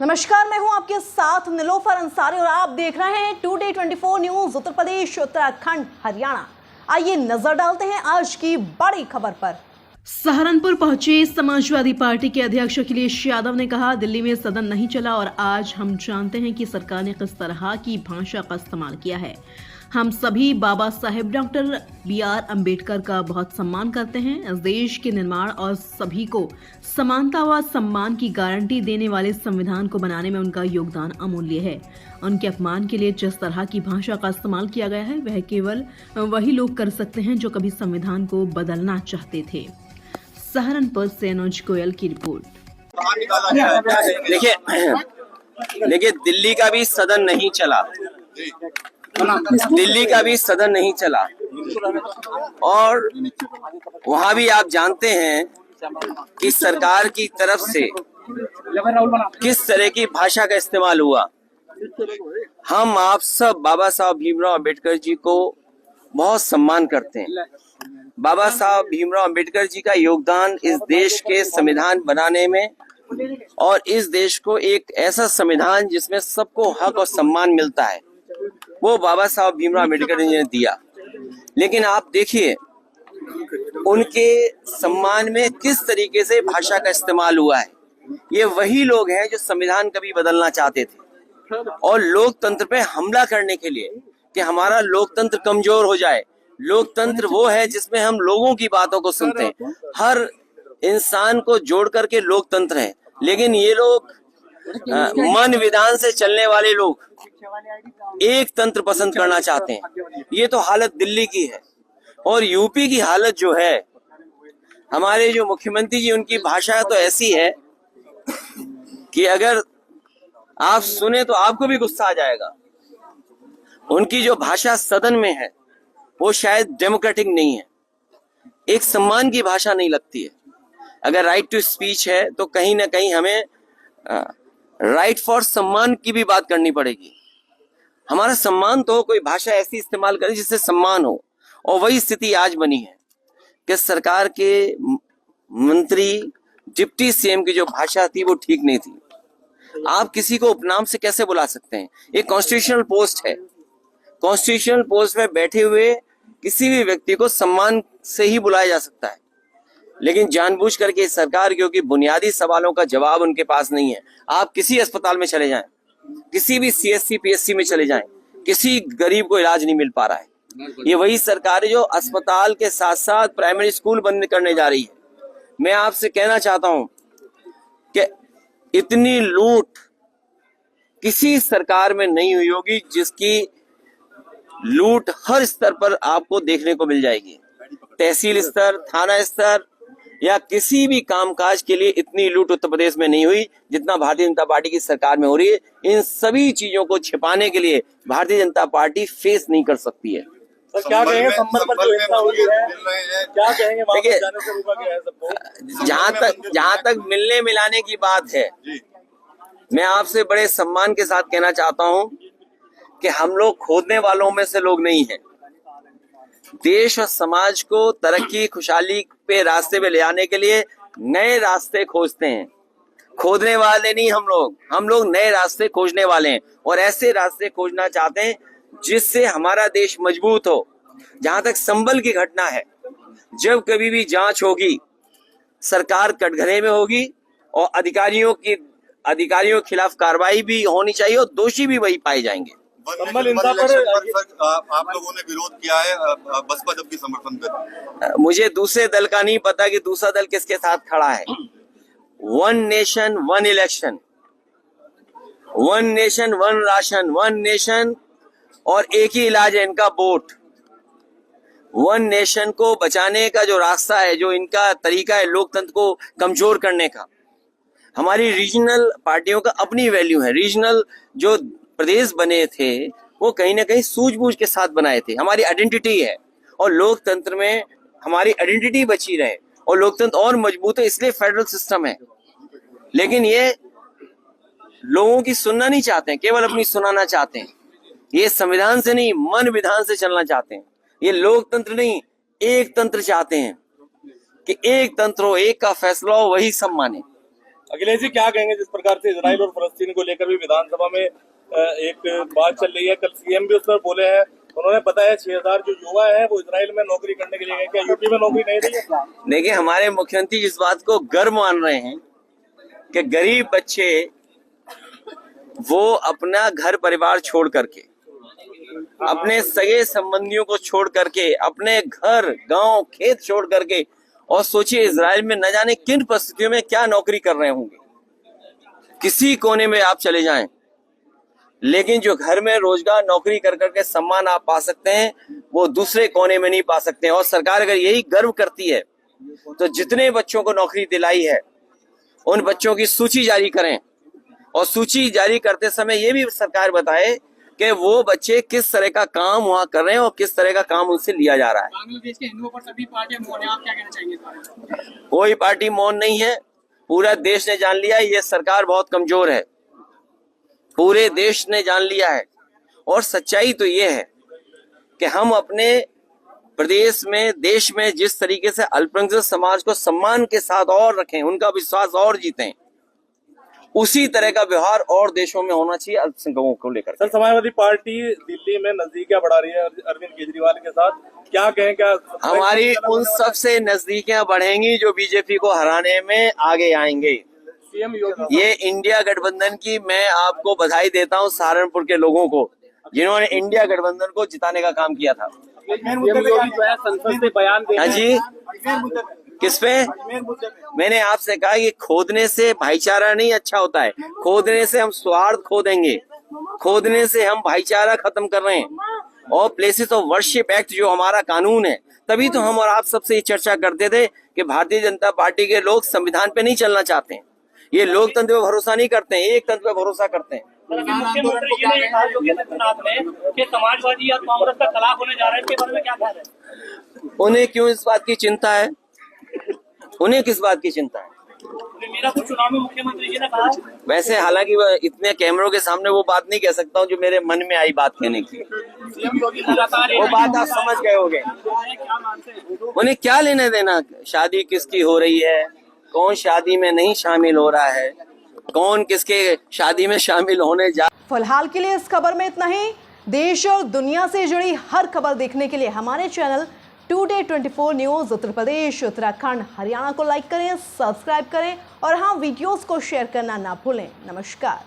नमस्कार, मैं हूं आपके साथ निलोफर अंसारी और आप देख रहे हैं टुडे 24 न्यूज उत्तर प्रदेश, उत्तराखंड, हरियाणा। आइए नजर डालते हैं आज की बड़ी खबर पर। सहारनपुर पहुंचे समाजवादी पार्टी के अध्यक्ष अखिलेश यादव ने कहा, दिल्ली में सदन नहीं चला और आज हम जानते हैं कि सरकार ने किस तरह की भाषा का इस्तेमाल किया है। हम सभी बाबा साहेब डॉक्टर BR अम्बेडकर का बहुत सम्मान करते हैं। इस देश के निर्माण और सभी को समानता व सम्मान की गारंटी देने वाले संविधान को बनाने में उनका योगदान अमूल्य है। उनके अपमान के लिए जिस तरह की भाषा का इस्तेमाल किया गया है वह केवल वही लोग कर सकते हैं जो कभी संविधान को बदलना चाहते थे। सहारनपुर से अनुज गोयल की रिपोर्ट। देखिए दिल्ली का भी सदन नहीं चला, दिल्ली का भी सदन नहीं चला और वहां भी आप जानते हैं कि सरकार की तरफ से किस तरह की भाषा का इस्तेमाल हुआ। हम आप सब बाबा साहब भीमराव अम्बेडकर जी को बहुत सम्मान करते हैं। बाबा साहब भीमराव अम्बेडकर जी का योगदान इस देश के संविधान बनाने में और इस देश को एक ऐसा संविधान जिसमें सबको हक और सम्मान मिलता है, वो बाबा साहब भीमराव अम्बेडकर जी ने दिया। लेकिन आप देखिए उनके सम्मान में किस तरीके से भाषा का इस्तेमाल हुआ है। ये वही लोग हैं जो संविधान कभी बदलना चाहते थे और लोकतंत्र पे हमला करने के लिए कि हमारा लोकतंत्र कमजोर हो जाए। लोकतंत्र वो है जिसमें हम लोगों की बातों को सुनते हैं, हर इंसान को जोड़ करके लोकतंत्र है। लेकिन ये लोग मन विधान से चलने वाले लोग एक तंत्र पसंद करना चाहते हैं। ये तो हालत दिल्ली की है और यूपी की हालत जो है, हमारे जो मुख्यमंत्री जी उनकी भाषा तो ऐसी है कि अगर आप सुने तो आपको भी गुस्सा आ जाएगा। उनकी जो भाषा सदन में है वो शायद डेमोक्रेटिक नहीं है, एक सम्मान की भाषा नहीं लगती है। अगर राइट टू स्पीच है तो कहीं ना कहीं हमें राइट फॉर सम्मान की भी बात करनी पड़ेगी। हमारा सम्मान तो कोई भाषा ऐसी इस्तेमाल करे जिससे सम्मान हो, और वही स्थिति आज बनी है कि सरकार के मंत्री डिप्टी CM की जो भाषा थी वो ठीक नहीं थी। आप किसी को उपनाम से कैसे बुला सकते हैं? एक कॉन्स्टिट्यूशनल पोस्ट है, कॉन्स्टिट्यूशनल पोस्ट में बैठे हुए किसी भी व्यक्ति को सम्मान से ही बुलाया जा सकता है। लेकिन जानबूझ करके सरकार, क्योंकि बुनियादी सवालों का जवाब उनके पास नहीं है। आप किसी अस्पताल में चले जाएं, किसी भी CSC PSC में चले जाएं, किसी गरीब को इलाज नहीं मिल पा रहा है। ये वही सरकार है जो अस्पताल के साथ साथ प्राइमरी स्कूल बंद करने जा रही है। मैं आपसे कहना चाहता हूं कि इतनी लूट किसी सरकार में नहीं हुई होगी जिसकी लूट हर स्तर पर आपको देखने को मिल जाएगी। तहसील स्तर, थाना स्तर या किसी भी कामकाज के लिए इतनी लूट उत्तर प्रदेश में नहीं हुई जितना भारतीय जनता पार्टी की सरकार में हो रही है। इन सभी चीजों को छिपाने के लिए भारतीय जनता पार्टी फेस नहीं कर सकती है। सर क्या कहेंगे संबल पर जो हिंसा हुई है, क्या कहेंगे? देखिए जहां तक मिलने मिलाने की बात है, मैं आपसे बड़े सम्मान के साथ कहना चाहता हूं कि हम लोग खोदने वालों में से लोग नहीं हैं। देश और समाज को तरक्की खुशहाली पे रास्ते पे ले आने के लिए नए रास्ते खोजते हैं, खोदने वाले नहीं। हम लोग नए रास्ते खोजने वाले हैं और ऐसे रास्ते खोजना चाहते हैं जिससे हमारा देश मजबूत हो। जहां तक संबल की घटना है, जब कभी भी जांच होगी सरकार कटघरे में होगी और अधिकारियों के खिलाफ कार्रवाई भी होनी चाहिए और दोषी भी वही पाए जाएंगे। संबल हिंसा पर आप लोगों ने विरोध किया है, बसपा जबकि समर्थन कर। मुझे दूसरे दल का नहीं पता कि दूसरा दल किसके साथ खड़ा है। One nation one election, one nation one ration, one nation और एक ही इलाज है इनका, वोट। वन नेशन को बचाने का जो रास्ता है, जो इनका तरीका है लोकतंत्र को कमजोर करने का। हमारी रीजनल पार्टियों का अपनी वैल्यू है। रीजनल जो प्रदेश बने थे वो कहीं ना कहीं सूझबूझ के साथ बनाए थे। हमारी आइडेंटिटी है और लोकतंत्र में हमारी आइडेंटिटी बची रहे और लोकतंत्र और मजबूत है, इसलिए फेडरल सिस्टम है। लेकिन ये लोगों की सुनना नहीं चाहते हैं, केवल अपनी सुनाना चाहते हैं। ये संविधान से नहीं, मन विधान से चलना चाहते हैं। ये लोकतंत्र नहीं, एक तंत्र चाहते हैं कि एक तंत्र हो, एक का फैसला हो, वही सब माने। अखिलेश जी क्या कहेंगे जिस प्रकार से इजराइल और फलस्तीन को लेकर भी विधानसभा में एक बात चल रही है, कल सीएम भी उस पर बोले हैं, उन्होंने बताया 6000 जो युवा है वो इजराइल में नौकरी करने के लिए गए, क्या यूपी में नौकरी नहीं रही है? देखिए, हमारे मुख्यमंत्री इस बात को गर्व मान रहे हैं कि गरीब बच्चे वो अपना घर परिवार छोड़ करके, अपने सगे संबंधियों को छोड़ करके, अपने घर गांव खेत छोड़ करके, और सोचिए इजराइल में न जाने किन परिस्थितियों में क्या नौकरी कर रहे होंगे। किसी कोने में आप चले जाएं, लेकिन जो घर में रोजगार नौकरी कर करके सम्मान आप पा सकते हैं, वो दूसरे कोने में नहीं पा सकते हैं। और सरकार अगर यही गर्व करती है तो जितने बच्चों को नौकरी दिलाई है उन बच्चों की सूची जारी करें, और सूची जारी करते समय ये भी सरकार बताए कि वो बच्चे किस तरह का काम वहाँ कर रहे हैं और किस तरह का काम उनसे लिया जा रहा है। बांग्लादेश के हिंदुओं पर सभी पार्टियां मौन है, आप क्या कहना चाहेंगे इस बारे में? कोई पार्टी मौन नहीं है, पूरा देश ने जान लिया है ये सरकार बहुत कमजोर है, पूरे देश ने जान लिया है। और सच्चाई तो ये है कि हम अपने प्रदेश में, देश में जिस तरीके से अल्पसंख्यक समाज को सम्मान के साथ और रखें, उनका विश्वास और जीतें, उसी तरह का व्यवहार और देशों में होना चाहिए अल्पसंख्यकों को लेकर। सर, समाजवादी पार्टी दिल्ली में नजदीकियां बढ़ा रही है अरविंद केजरीवाल के साथ, क्या कहें? क्या हमारी उन सबसे नजदीकियां बढ़ेंगी जो बीजेपी को हराने में आगे आएंगे। सीएम योगी ये इंडिया गठबंधन की मैं आपको बधाई देता हूं, सहारनपुर के लोगों को, जिन्होंने इंडिया गठबंधन को जिताने का काम किया था। सीएम योगी जो है संसद से बयान दे हाँ जी, किस पे? मैंने आपसे कहा कि खोदने से भाईचारा नहीं अच्छा होता है, खोदने से हम स्वार्थ खो देंगे, खोदने से हम भाईचारा खत्म कर रहे हैं। और प्लेसेस ऑफ वर्शिप एक्ट जो हमारा कानून है, तभी तो हम और आप सबसे ये चर्चा करते थे कि भारतीय जनता पार्टी के लोग संविधान पे नहीं चलना चाहते हैं, ये लोकतंत्र पे भरोसा नहीं करते हैं, एक तंत्र पे भरोसा करते हैं। मुख्यमंत्री जी ने कहा योगी आदित्यनाथ ने कि समाजवादी और कांग्रेस का तलाक होने जा रहा है, इसके बारे में क्या कह रहे हैं? उन्हें क्यों इस बात की चिंता है? उन्हें किस बात की चिंता है? मेरा कुछ चुनाव में मुख्यमंत्री जी ने कहा। वैसे हालांकि इतने कैमरों के सामने वो बात नहीं कह सकता हूँ जो मेरे मन में आई बात कहने की, सीएम योगी लगातार वो बात आप समझ गए होंगे। क्या मानते हैं? उन्हें क्या लेने देना शादी किसकी हो रही है, कौन शादी में नहीं शामिल हो रहा है, कौन किसके शादी में शामिल होने जा। फिलहाल के लिए इस खबर में इतना ही। देश और दुनिया से जुड़ी हर खबर देखने के लिए हमारे channel today 24 news Uttar Pradesh, Uttarakhand, Haryana को लाइक करें, सब्सक्राइब करें और हाँ, वीडियोस को शेयर करना ना भूलें। नमस्कार।